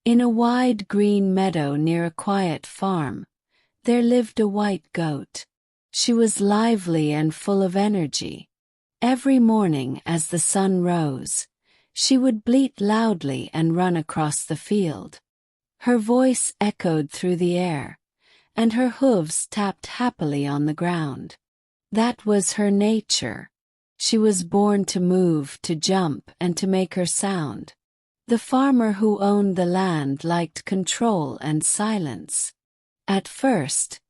In a wide green meadow near a quiet farm, there lived a white goat. She was lively and full of energy. Every morning as the sun rose, she would bleat loudly and run across the field. Her voice echoed through the air, and her hooves tapped happily on the ground. That was her nature. She was born to move, to jump, and to make her sound. The farmer who owned the land liked control and silence. At first,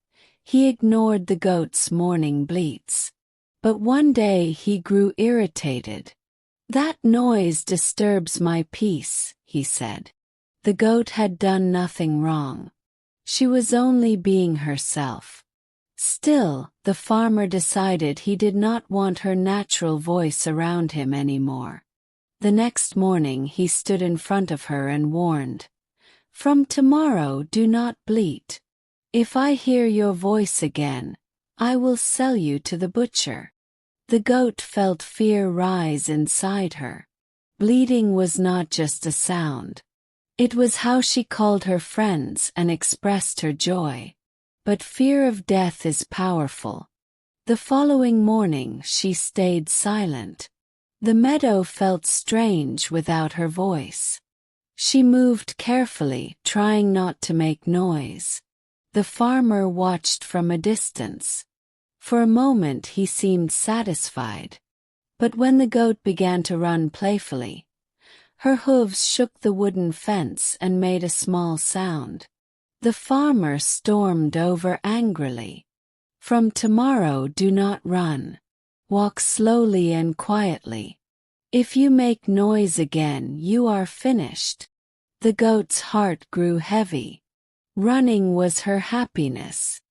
he ignored the goat's morning bleats. But one day he grew irritated. "That noise disturbs my peace," he said. The goat had done nothing wrong. She was only being herself. Still, the farmer decided he did not want her natural voice around him anymore. The next morning he stood in front of her and warned, "From tomorrow do not bleat. If I hear your voice again, I will sell you to the butcher." The goat felt fear rise inside her. Bleating was not just a sound. It was how she called her friends and expressed her joy. But fear of death is powerful. The following morning she stayed silent. The meadow felt strange without her voice. She moved carefully, trying not to make noise. The farmer watched from a distance. For a moment he seemed satisfied. But when the goat began to run playfully, her hooves shook the wooden fence and made a small sound. The farmer stormed over angrily. "From tomorrow do not run. Walk slowly and quietly. If you make noise again, you are finished." The goat's heart grew heavy. Running was her happiness.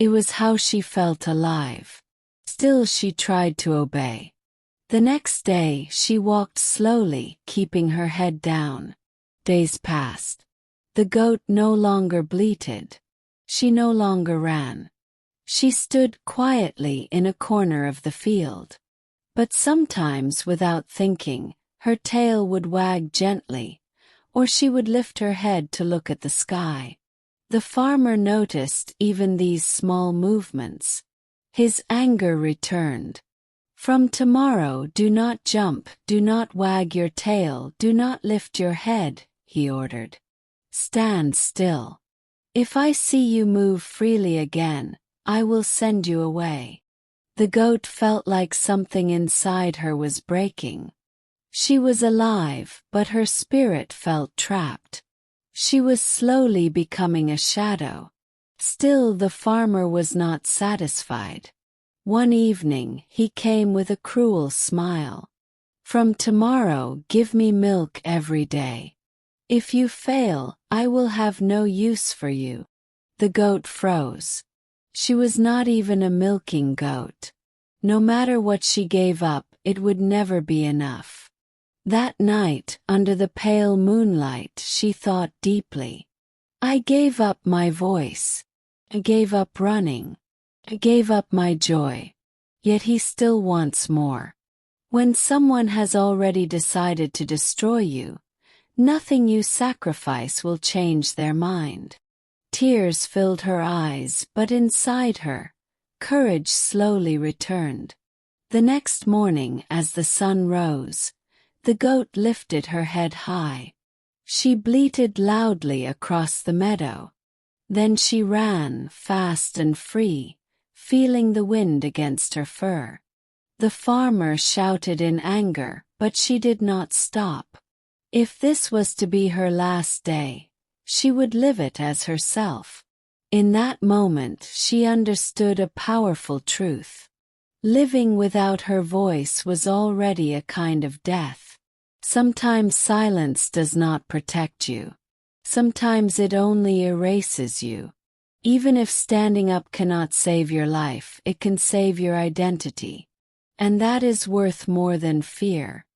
It was how she felt alive. Still she tried to obey. The next day she walked slowly, keeping her head down. Days passed. The goat no longer bleated. She no longer ran. She stood quietly in a corner of the field. But sometimes, without thinking, her tail would wag gently, or she would lift her head to look at the sky. The farmer noticed even these small movements. His anger returned. "From tomorrow do not jump, do not wag your tail, do not lift your head," he ordered. "Stand still. If I see you move freely again, I will send you away." The goat felt like something inside her was breaking. She was alive, but her spirit felt trapped. She was slowly becoming a shadow. Still the farmer was not satisfied. One evening he came with a cruel smile. "From tomorrow give me milk every day. If you fail, I will have no use for you." The goat froze. She was not even a milking goat. No matter what she gave up, it would never be enough. That night, under the pale moonlight, she thought deeply. "I gave up my voice. I gave up running. I gave up my joy. Yet he still wants more." When someone has already decided to destroy you, nothing you sacrifice will change their mind. Tears filled her eyes, but inside her, courage slowly returned. The next morning, as the sun rose, the goat lifted her head high. She bleated loudly across the meadow. Then she ran, fast and free, feeling the wind against her fur. The farmer shouted in anger, but she did not stop. If this was to be her last day, she would live it as herself. In that moment she understood a powerful truth. Living without her voice was already a kind of death. Sometimes silence does not protect you. Sometimes it only erases you. Even if standing up cannot save your life, it can save your identity. And that is worth more than fear.